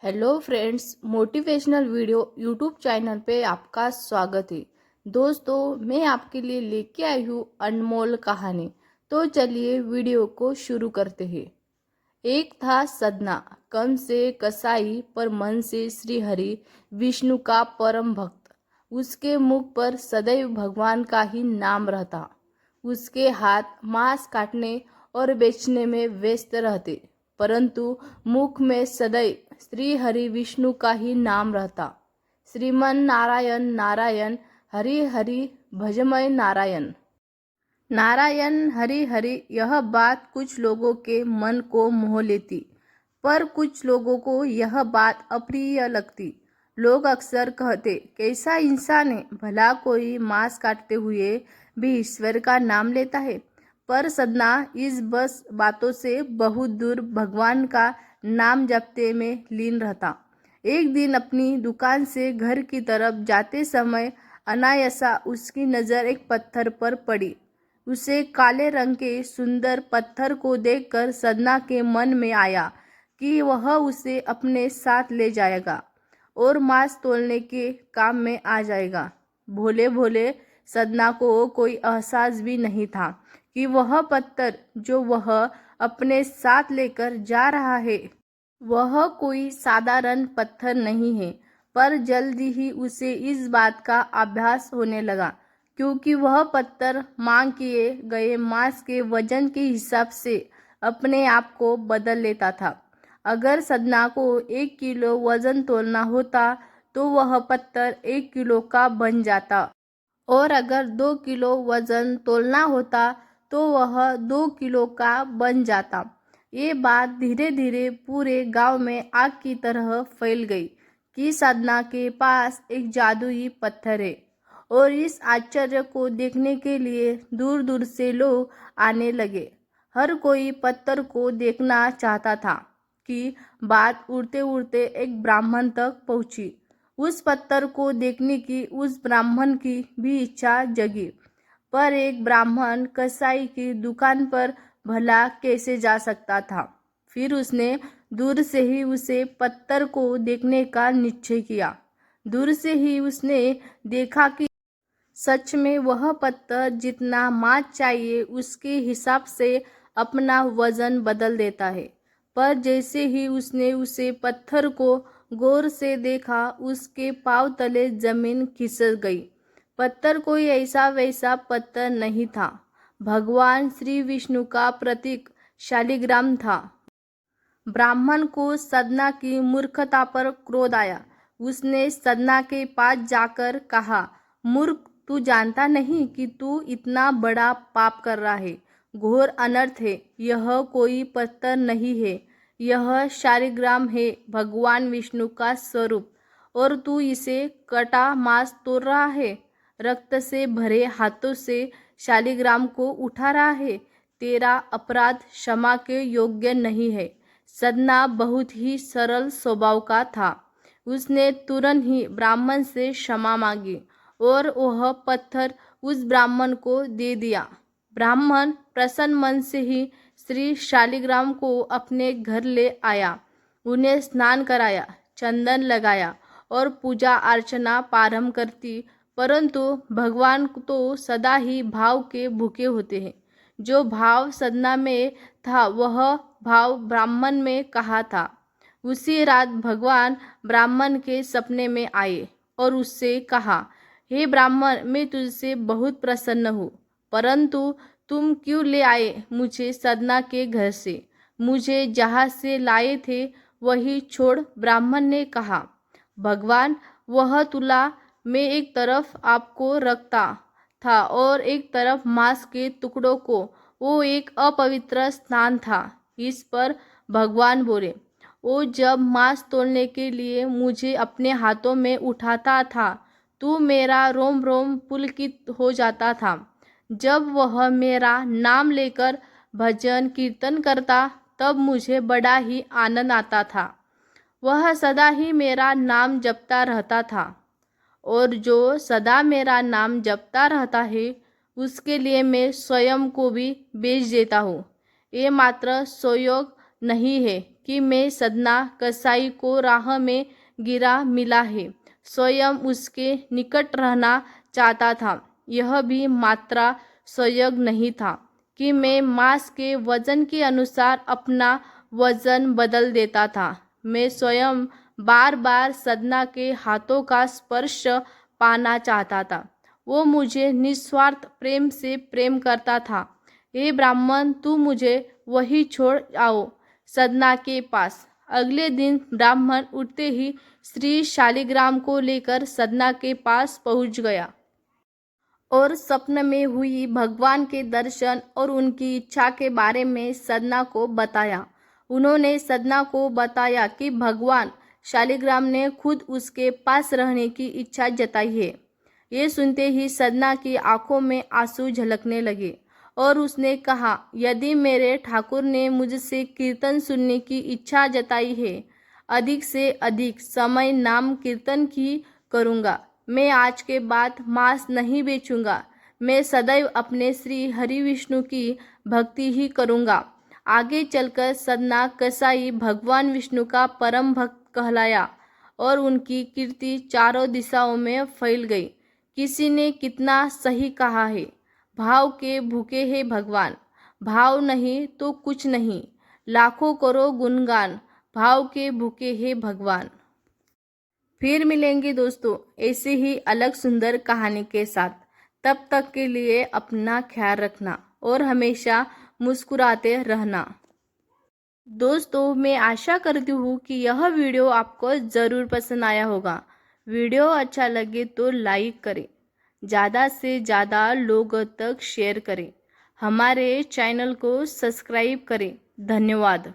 Hello friends, motivational video YouTube channel पे आपका स्वागत है। दोस्तों, मैं आपके लिए लेके आई हूँ अनमोल कहानी। तो चलिए वीडियो को शुरू करते हैं। एक था सदना, कम से कसाई पर मन से श्री हरि विष्णु का परम भक्त। उसके मुख पर सदैव भगवान का ही नाम रहता। उसके हाथ मांस काटने और बेचने में व्यस्त रहते, परंतु मुख में सदैव श्री हरि विष्णु का ही नाम रहता। श्रीमन नारायण नारायण, हरि हरि भजमय नारायण। नारायण हरि हरि, यह बात कुछ लोगों के मन को मोह लेती, पर कुछ लोगों को यह बात अप्रिय लगती। लोग अक्सर कहते, कैसा इंसान है, भला कोई मांस काटते हुए भी ईश्वर का नाम लेता है। पर सदना इस बस बातों से बहुत दूर भगवान का नाम जपते में लीन रहता। एक दिन अपनी दुकान से घर की तरफ जाते समय अनायासा उसकी नज़र एक पत्थर पर पड़ी। उसे काले रंग के सुंदर पत्थर को देखकर सदना के मन में आया कि वह उसे अपने साथ ले जाएगा और मांस तोलने के काम में आ जाएगा। भोले भोले सदना को कोई एहसास भी नहीं था कि वह पत्थर जो वह अपने साथ लेकर जा रहा है वह कोई साधारण पत्थर नहीं है। पर जल्दी ही उसे इस बात का आभास होने लगा, क्योंकि वह पत्थर मांग किए गए मांस के वजन के हिसाब से अपने आप को बदल लेता था। अगर सदना को 1 किलो वजन तोलना होता तो वह पत्थर 1 किलो का बन जाता, और अगर 2 किलो वजन तोलना होता तो वह 2 किलो का बन जाता। ये बात धीरे धीरे पूरे गांव में आग की तरह फैल गई कि साधना के पास एक जादुई पत्थर है, और इस आश्चर्य को देखने के लिए दूर दूर से लोग आने लगे। हर कोई पत्थर को देखना चाहता था कि बात उड़ते उड़ते एक ब्राह्मण तक पहुंची। उस पत्थर को देखने की उस ब्राह्मण की भी इच्छा जगी, पर एक ब्राह्मण कसाई की दुकान पर भला कैसे जा सकता था। फिर उसने दूर से ही उसे पत्थर को देखने का निश्चय किया। दूर से ही उसने देखा कि सच में वह पत्थर जितना मांस चाहिए उसके हिसाब से अपना वजन बदल देता है। पर जैसे ही उसने उसे पत्थर को गौर से देखा, उसके पांव तले जमीन खिसक गई। पत्थर कोई ऐसा वैसा पत्थर नहीं था, भगवान श्री विष्णु का प्रतीक शालिग्राम था। ब्राह्मण को सदना की मूर्खता पर क्रोध आया। उसने सदना के पास जाकर कहा, मूर्ख, तू जानता नहीं कि तू इतना बड़ा पाप कर रहा है। घोर अनर्थ है। यह कोई पत्थर नहीं है, यह शालिग्राम है, भगवान विष्णु का स्वरूप, और तू इसे कटा मांस तोड़ रहा है। रक्त से भरे हाथों से शालिग्राम को उठा रहा है। तेरा अपराध क्षमा के योग्य नहीं है। सदना बहुत ही सरल स्वभाव का था। उसने तुरंत ही ब्राह्मण से क्षमा मांगी और वह पत्थर उस ब्राह्मण को दे दिया। ब्राह्मण प्रसन्न मन से ही श्री शालिग्राम को अपने घर ले आया, उन्हें स्नान कराया, चंदन लगाया और पूजा अर्चना प्रारंभ करती। परंतु भगवान तो सदा ही भाव के भूखे होते हैं। जो भाव सदना में था वह भाव ब्राह्मण में कहा था। उसी रात भगवान ब्राह्मण के सपने में आए और उससे कहा, हे ब्राह्मण, मैं तुझसे बहुत प्रसन्न हूँ, परंतु तुम क्यों ले आए मुझे सदना के घर से? मुझे जहाँ से लाए थे वही छोड़। ब्राह्मण ने कहा, भगवान, वह तुला में एक तरफ आपको रखता था और एक तरफ मांस के टुकड़ों को, वो एक अपवित्र स्थान था। इस पर भगवान बोले, वो जब मांस तोड़ने के लिए मुझे अपने हाथों में उठाता था तो मेरा रोम रोम पुलकित हो जाता था। जब वह मेरा नाम लेकर भजन कीर्तन करता तब मुझे बड़ा ही आनंद आता था। वह सदा ही मेरा नाम जपता रहता था, और जो सदा मेरा नाम जपता रहता है उसके लिए मैं स्वयं को भी बेच देता हूँ। ये मात्र संयोग नहीं है कि मैं सदना कसाई को राह में गिरा मिला है, स्वयं उसके निकट रहना चाहता था। यह भी मात्रा संयोग नहीं था कि मैं मांस के वजन के अनुसार अपना वजन बदल देता था। मैं स्वयं बार बार सदना के हाथों का स्पर्श पाना चाहता था। वो मुझे निस्वार्थ प्रेम से प्रेम करता था। हे ब्राह्मण, तू मुझे वही छोड़ आओ सदना के पास। अगले दिन ब्राह्मण उठते ही श्री शालिग्राम को लेकर सदना के पास पहुंच गया और स्वप्न में हुई भगवान के दर्शन और उनकी इच्छा के बारे में सदना को बताया। उन्होंने सदना को बताया कि भगवान शालिग्राम ने खुद उसके पास रहने की इच्छा जताई है। ये सुनते ही सदना की आंखों में आंसू झलकने लगे और उसने कहा, यदि मेरे ठाकुर ने मुझसे कीर्तन सुनने की इच्छा जताई है, अधिक से अधिक समय नाम कीर्तन की करूँगा। मैं आज के बाद मांस नहीं बेचूंगा। मैं सदैव अपने श्री हरि विष्णु की भक्ति ही करूँगा। आगे चलकर सदना कसाई भगवान विष्णु का परम भक्त कहलाया और उनकी कीर्ति चारों दिशाओं में फैल गई। किसी ने कितना सही कहा है, भाव के भूखे हैं भगवान, भाव नहीं तो कुछ नहीं। लाखों करो गुणगान, भाव के भूखे हैं भगवान। फिर मिलेंगे दोस्तों ऐसे ही अलग सुंदर कहानी के साथ। तब तक के लिए अपना ख्याल रखना और हमेशा मुस्कुराते रहना। दोस्तों, मैं आशा करती हूँ कि यह वीडियो आपको ज़रूर पसंद आया होगा। वीडियो अच्छा लगे तो लाइक करें, ज़्यादा से ज़्यादा लोगों तक शेयर करें, हमारे चैनल को सब्सक्राइब करें। धन्यवाद।